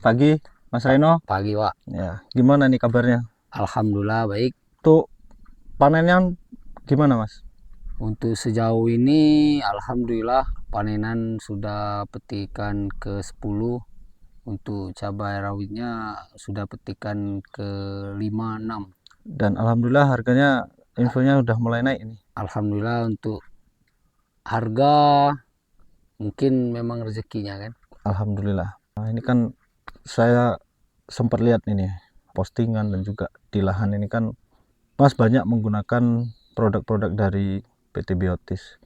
Pagi, Mas Reno. Pagi, Pak. Ya, gimana nih kabarnya? Alhamdulillah baik. Tuh panennya gimana, Mas? Untuk sejauh ini, alhamdulillah panenan sudah petikan ke-10. Untuk cabai rawitnya sudah petikan ke-5, 6. Dan alhamdulillah harganya infonya udah mulai naik ini. Alhamdulillah untuk harga mungkin memang rezekinya kan. Alhamdulillah. Nah, ini kan saya sempat lihat ini postingan dan juga di lahan ini kan Mas banyak menggunakan produk-produk dari PT Biotis.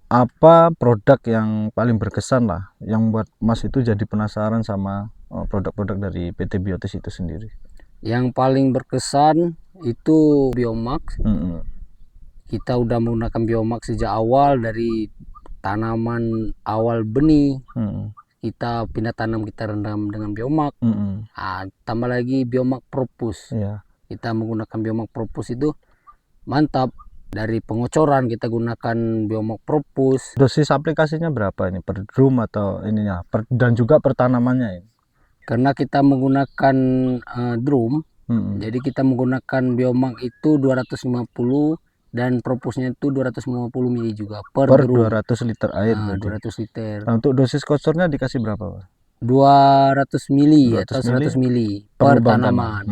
Apa produk yang paling berkesan lah yang buat Mas itu jadi penasaran sama produk-produk dari PT Biotis itu sendiri? Yang paling berkesan itu Biomax. Kita udah menggunakan Biomax sejak awal, dari tanaman awal benih. Kita pindah tanam, kita rendam dengan Biomax. Tambah lagi Biomax Propus. Kita menggunakan Biomax Propus itu mantap. Dari pengocoran kita gunakan Biomax Propus. Dosis aplikasinya berapa ini per drum atau ininya dan juga per tanamannya ini? Karena kita menggunakan drum, jadi kita menggunakan Biomax itu 250 dan Propusnya itu 250 mili juga per drum. 200 liter air. 200 liter. Nah, untuk dosis kocornya dikasih berapa, Pak? 200 mili 200 atau 100 mili per per lubang tanaman.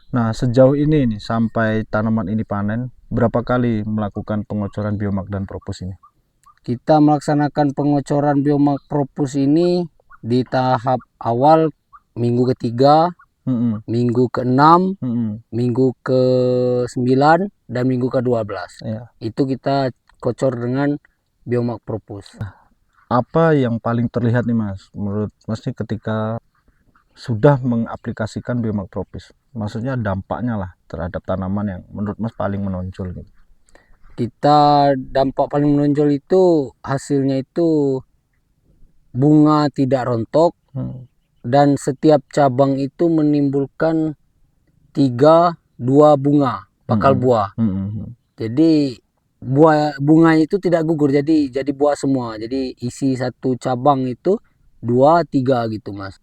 Nah, sejauh ini nih sampai tanaman ini panen, berapa kali melakukan pengocoran Biomax dan Propus ini? Kita melaksanakan pengocoran Biomax Propus ini di tahap awal minggu ketiga, minggu ke-6, minggu ke-9, dan minggu ke-12. Itu kita kocor dengan Biomax Propus. Apa yang paling terlihat nih, Mas, menurut Mas nih ketika sudah mengaplikasikan Biomax Propus? Maksudnya dampaknya lah terhadap tanaman yang menurut Mas paling menonjol gitu. Kita dampak paling menonjol itu hasilnya itu bunga tidak rontok, dan setiap cabang itu menimbulkan 2 bunga bakal buah. Jadi bunga itu tidak gugur, jadi buah semua. Jadi isi satu cabang itu 2, 3 gitu, Mas.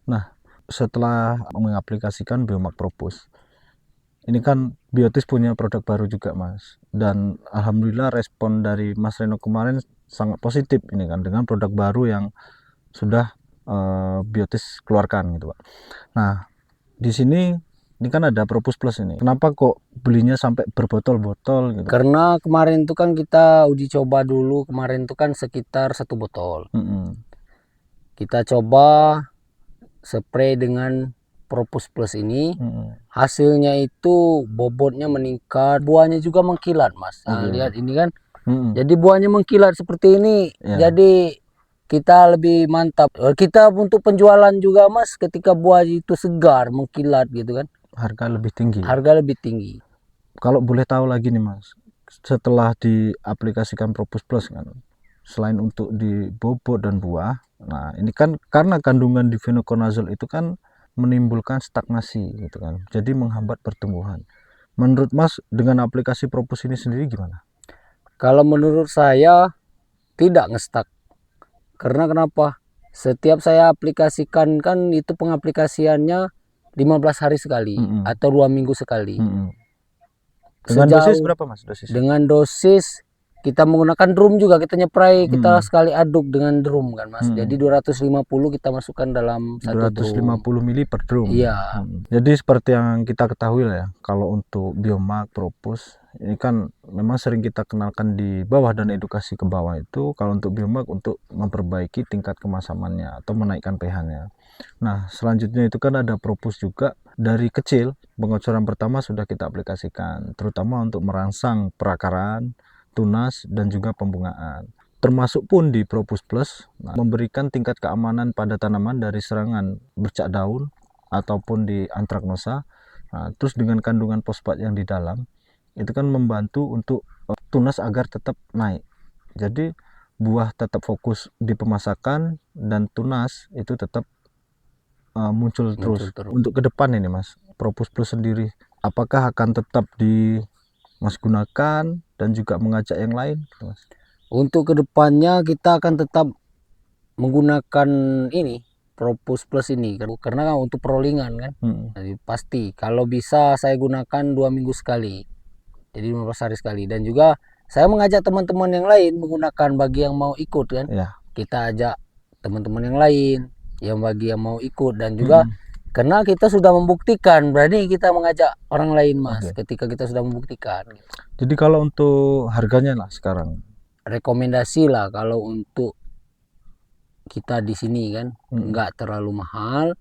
Nah, setelah mengaplikasikan Biomax Propus, ini kan Biotis punya produk baru juga, Mas, dan alhamdulillah respon dari Mas Reno kemarin sangat positif ini kan dengan produk baru yang sudah Biotis keluarkan gitu, Pak. Nah, di sini ini kan ada Propus Plus ini. Kenapa kok belinya sampai berbotol-botol gitu? Karena kemarin itu kan kita uji coba dulu, kemarin itu kan sekitar 1 botol. Kita coba spray dengan Propus Plus ini. Hasilnya itu bobotnya meningkat, buahnya juga mengkilat, Mas. Lihat ini kan. Jadi buahnya mengkilat seperti ini. Jadi kita lebih mantap. Kita untuk penjualan juga, Mas, ketika buah itu segar, mengkilat gitu kan, harga lebih tinggi. Kalau boleh tahu lagi nih, Mas, setelah diaplikasikan Propus Plus kan, selain untuk di bobot dan buah, nah ini kan karena kandungan difenoconazole itu kan menimbulkan stagnasi gitu kan, jadi menghambat pertumbuhan. Menurut Mas dengan aplikasi Propus ini sendiri gimana? Kalau menurut saya tidak ngestak. Karena kenapa? Setiap saya aplikasikan kan itu pengaplikasiannya 15 hari sekali atau 2 minggu sekali. Dengan dosis berapa, Mas? Dengan dosis kita menggunakan drum juga, kita nyepray, kita sekali aduk dengan drum kan, Mas. Jadi 250 kita masukkan dalam satu drum. 250 mili per drum. Iya. Jadi seperti yang kita ketahui lah ya, kalau untuk Biomax Propus ini kan memang sering kita kenalkan di bawah dan edukasi ke bawah itu, kalau untuk Biomax untuk memperbaiki tingkat kemasamannya atau menaikkan pH-nya. Nah, selanjutnya itu kan ada Propus juga. Dari kecil pengocoran pertama sudah kita aplikasikan, terutama untuk merangsang perakaran, tunas, dan juga pembungaan. Termasuk pun di Propus Plus, memberikan tingkat keamanan pada tanaman dari serangan bercak daun ataupun di antraknosa. Terus dengan kandungan fosfat yang di dalam, itu kan membantu untuk tunas agar tetap naik. Jadi buah tetap fokus di pemasakan dan tunas itu tetap muncul terus. Untuk ke depan ini, Mas, Propus Plus sendiri apakah akan tetap di Mas gunakan dan juga mengajak yang lain, Mas? Untuk kedepannya kita akan tetap menggunakan ini Propus Plus ini karena untuk perolingan kan. Jadi pasti kalau bisa saya gunakan 2 minggu sekali, jadi 15 hari sekali. Dan juga saya mengajak teman-teman yang lain menggunakan bagi yang mau ikut kan. Kita ajak teman-teman yang lain yang bagi yang mau ikut, dan juga karena kita sudah membuktikan, berani kita mengajak orang lain Mas. Ketika kita sudah membuktikan gitu. Jadi kalau untuk harganya lah sekarang, rekomendasi lah kalau untuk kita di sini kan nggak terlalu mahal,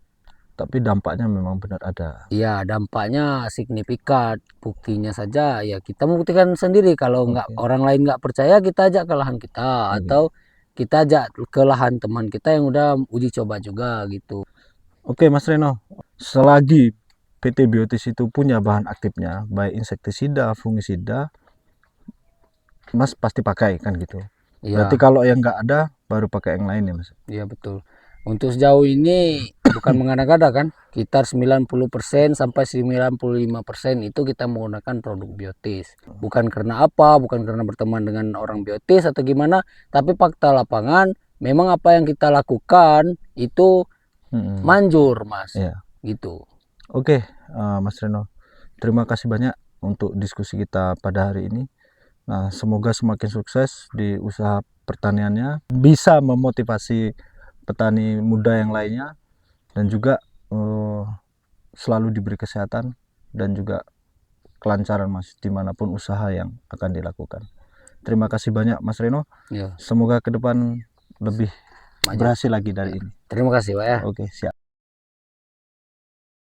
tapi dampaknya memang benar ada. Ya dampaknya signifikan. Buktinya saja ya kita membuktikan sendiri. Kalau nggak orang lain nggak percaya, kita ajak ke lahan kita atau kita ajak ke lahan teman kita yang udah uji coba juga gitu. Oke Mas Reno, selagi PT Biotis itu punya bahan aktifnya baik insektisida, fungisida, Mas pasti pakai kan gitu. Berarti kalau yang nggak ada baru pakai yang lain ya Mas? Iya betul. Untuk sejauh ini bukan mengada-ngada kan, sekitar 90% sampai 95% itu kita menggunakan produk Biotis. Bukan karena apa, bukan karena berteman dengan orang Biotis atau gimana, tapi fakta lapangan memang apa yang kita lakukan itu manjur Mas. Gitu. Oke, Mas Reno, terima kasih banyak untuk diskusi kita pada hari ini. Nah, semoga semakin sukses di usaha pertaniannya, bisa memotivasi petani muda yang lainnya, dan juga selalu diberi kesehatan dan juga kelancaran Mas dimanapun usaha yang akan dilakukan. Terima kasih banyak Mas Reno. Semoga ke depan lebih berhasil lagi dari ini. Terima kasih Pak ya. Oke, siap.